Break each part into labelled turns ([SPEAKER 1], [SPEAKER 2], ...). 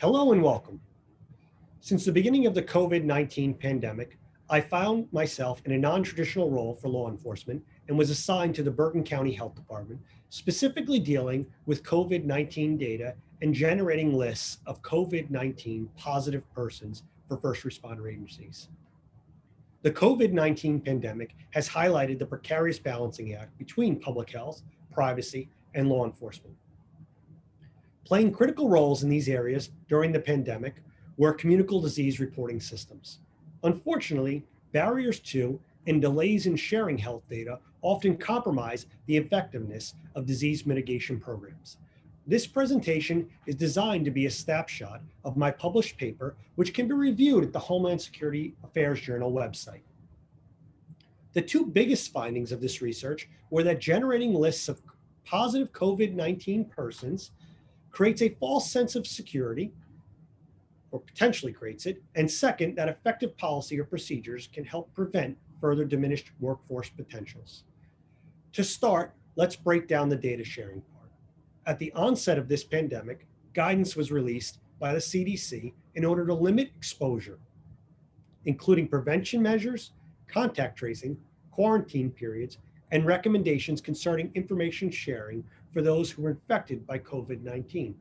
[SPEAKER 1] Hello and welcome. Since the beginning of the COVID-19 pandemic, I found myself in a non-traditional role for law enforcement and was assigned to the Bergen County Health Department, specifically dealing with COVID-19 data and generating lists of COVID-19 positive persons for first responder agencies. The COVID-19 pandemic has highlighted the precarious balancing act between public health, privacy, and law enforcement. Playing critical roles in these areas during the pandemic were communicable disease reporting systems. Unfortunately, barriers to and delays in sharing health data often compromise the effectiveness of disease mitigation programs. This presentation is designed to be a snapshot of my published paper, which can be reviewed at the Homeland Security Affairs Journal website. The two biggest findings of this research were that generating lists of positive COVID-19 persons creates a false sense of security, or potentially creates it, and second, that effective policy or procedures can help prevent further diminished workforce potentials. To start, let's break down the data sharing part. At the onset of this pandemic, guidance was released by the CDC in order to limit exposure, including prevention measures, contact tracing, quarantine periods, and recommendations concerning information sharing for those who were infected by COVID-19.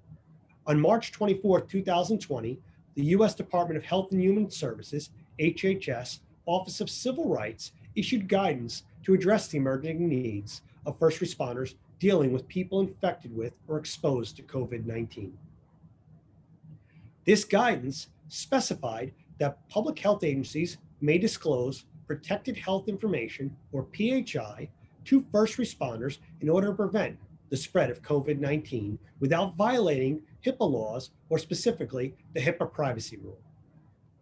[SPEAKER 1] On March 24, 2020, the U.S. Department of Health and Human Services, HHS, Office of Civil Rights, issued guidance to address the emerging needs of first responders dealing with people infected with or exposed to COVID-19. This guidance specified that public health agencies may disclose protected health information, or PHI, to first responders in order to prevent the spread of COVID-19 without violating Hipaa laws, or specifically the Hipaa privacy rule.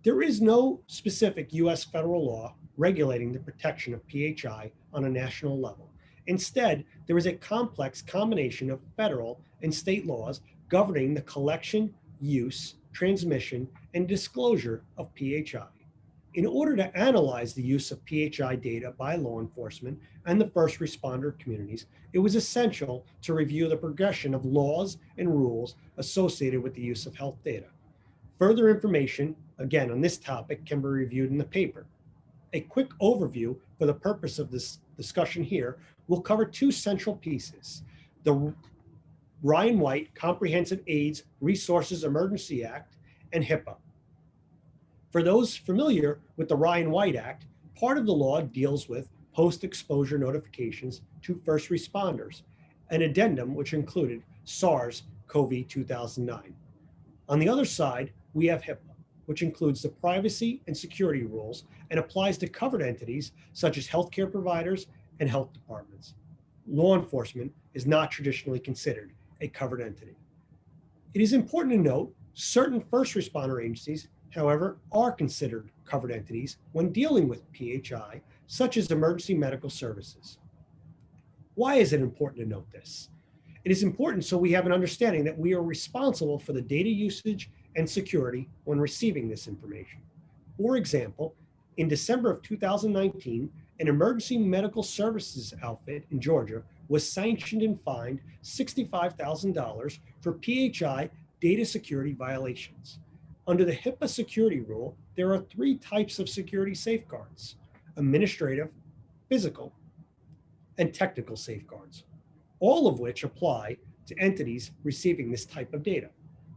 [SPEAKER 1] There is no specific U.S. federal law regulating the protection of PHI on a national level. Instead, there is a complex combination of federal and state laws governing the collection, use, transmission, and disclosure of PHI. In order to analyze the use of PHI data by law enforcement and the first responder communities, it was essential to review the progression of laws and rules associated with the use of health data. Further information, again, on this topic can be reviewed in the paper. A quick overview for the purpose of this discussion here will cover two central pieces: the Ryan White Comprehensive AIDS Resources Emergency Act and Hipaa. For those familiar with the Ryan White Act, part of the law deals with post-exposure notifications to first responders, an addendum which included SARS-CoV-2009. On the other side, we have Hipaa, which includes the privacy and security rules and applies to covered entities such as healthcare providers and health departments. Law enforcement is not traditionally considered a covered entity. It is important to note certain first responder agencies, however, are considered covered entities when dealing with PHI, such as emergency medical services. Why is it important to note this? It is important so we have an understanding that we are responsible for the data usage and security when receiving this information. For example, in December of 2019, an emergency medical services outfit in Georgia was sanctioned and fined $65,000 for PHI data security violations. Under the Hipaa security rule, there are three types of security safeguards: administrative, physical, and technical safeguards, all of which apply to entities receiving this type of data.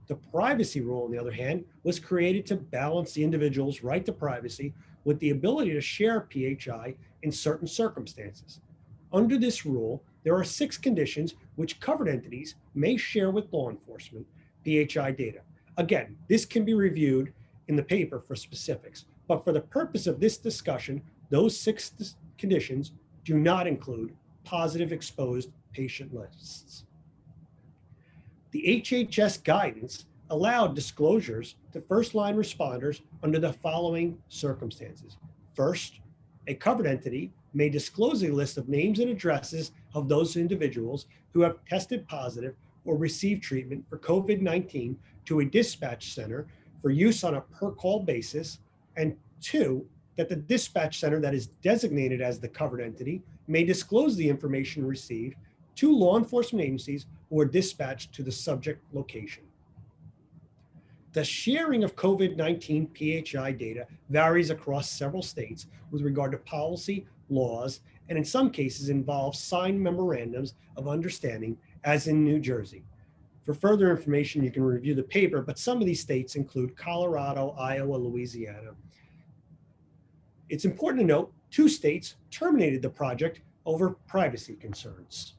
[SPEAKER 1] The privacy rule, on the other hand, was created to balance the individual's right to privacy with the ability to share PHI in certain circumstances. Under this rule, there are 6 conditions which covered entities may share with law enforcement PHI data. Again, this can be reviewed in the paper for specifics, but for the purpose of this discussion, those 6 conditions do not include positive exposed patient lists. The HHS guidance allowed disclosures to first-line responders under the following circumstances. First, a covered entity may disclose a list of names and addresses of those individuals who have tested positive or received treatment for COVID-19 to a dispatch center for use on a per-call basis, and 2, that the dispatch center that is designated as the covered entity may disclose the information received to law enforcement agencies who are dispatched to the subject location. The sharing of COVID-19 PHI data varies across several states with regard to policy, laws, and in some cases involves signed memorandums of understanding, as in New Jersey. For further information, you can review the paper, but some of these states include Colorado, Iowa, Louisiana. It's important to note 2 states terminated the project over privacy concerns.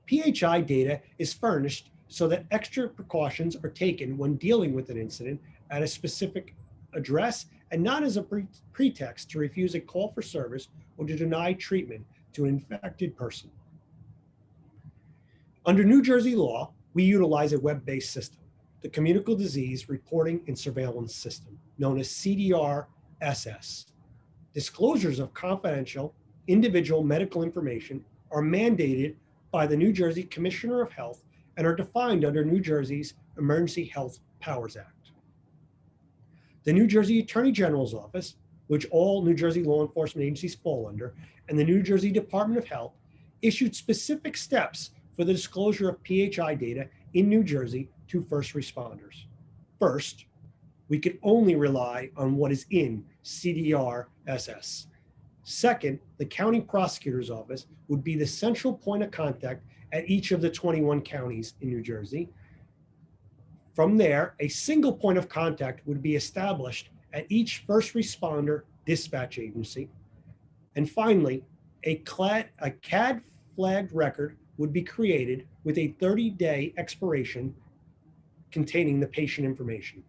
[SPEAKER 1] PHI data is furnished so that extra precautions are taken when dealing with an incident at a specific address and not as a pretext to refuse a call for service or to deny treatment to an infected person. Under New Jersey law, we utilize a web-based system, the Communicable Disease Reporting and Surveillance System, known as CDR-SS. Disclosures of confidential individual medical information are mandated by the New Jersey Commissioner of Health and are defined under New Jersey's Emergency Health Powers Act. The New Jersey Attorney General's Office, which all New Jersey law enforcement agencies fall under, and the New Jersey Department of Health issued specific steps for the disclosure of PHI data in New Jersey to first responders. First, we could only rely on what is in CDR-SS. Second, the county prosecutor's office would be the central point of contact at each of the 21 counties in New Jersey. From there, a single point of contact would be established at each first responder dispatch agency. And finally, a CAD flagged record would be created with a 30-day expiration containing the patient information.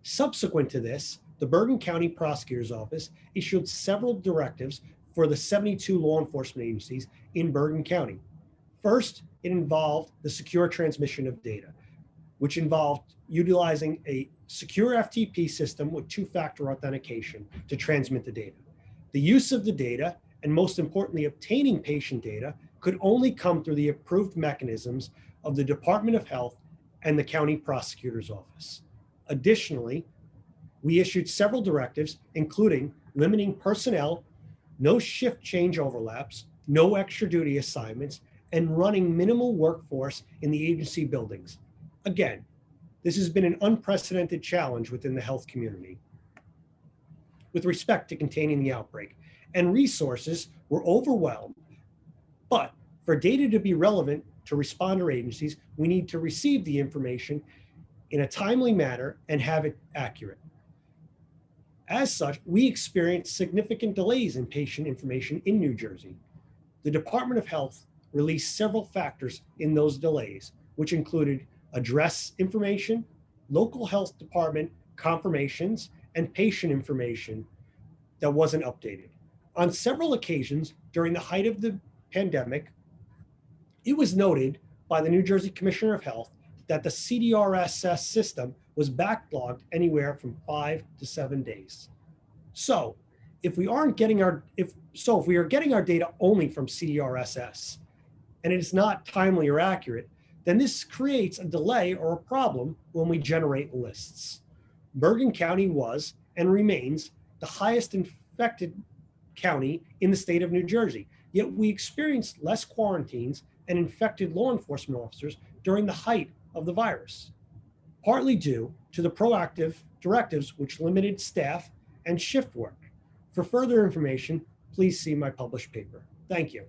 [SPEAKER 1] Subsequent to this, the Bergen County Prosecutor's Office issued several directives for the 72 law enforcement agencies in Bergen County. First, it involved the secure transmission of data, which involved utilizing a secure FTP system with 2-factor authentication to transmit the data. The use of the data, and most importantly, obtaining patient data, could only come through the approved mechanisms of the Department of Health and the County Prosecutor's Office. Additionally, we issued several directives, including limiting personnel, no shift change overlaps, no extra duty assignments, and running minimal workforce in the agency buildings. Again, this has been an unprecedented challenge within the health community with respect to containing the outbreak, and resources were overwhelmed. But for data to be relevant to responder agencies, we need to receive the information in a timely manner and have it accurate. As such, we experienced significant delays in patient information in New Jersey. The Department of Health released several factors in those delays, which included address information, local health department confirmations, and patient information that wasn't updated. On several occasions during the height of the pandemic, it was noted by the New Jersey Commissioner of Health that the CDR-SS system was backlogged anywhere from 5 to 7 days. So if we are getting our data only from CDR-SS and it is not timely or accurate, then this creates a delay or a problem when we generate lists. Bergen County was and remains the highest infected county in the state of New Jersey, yet we experienced less quarantines and infected law enforcement officers during the height of the virus, partly due to the proactive directives which limited staff and shift work. For further information, please see my published paper. Thank you.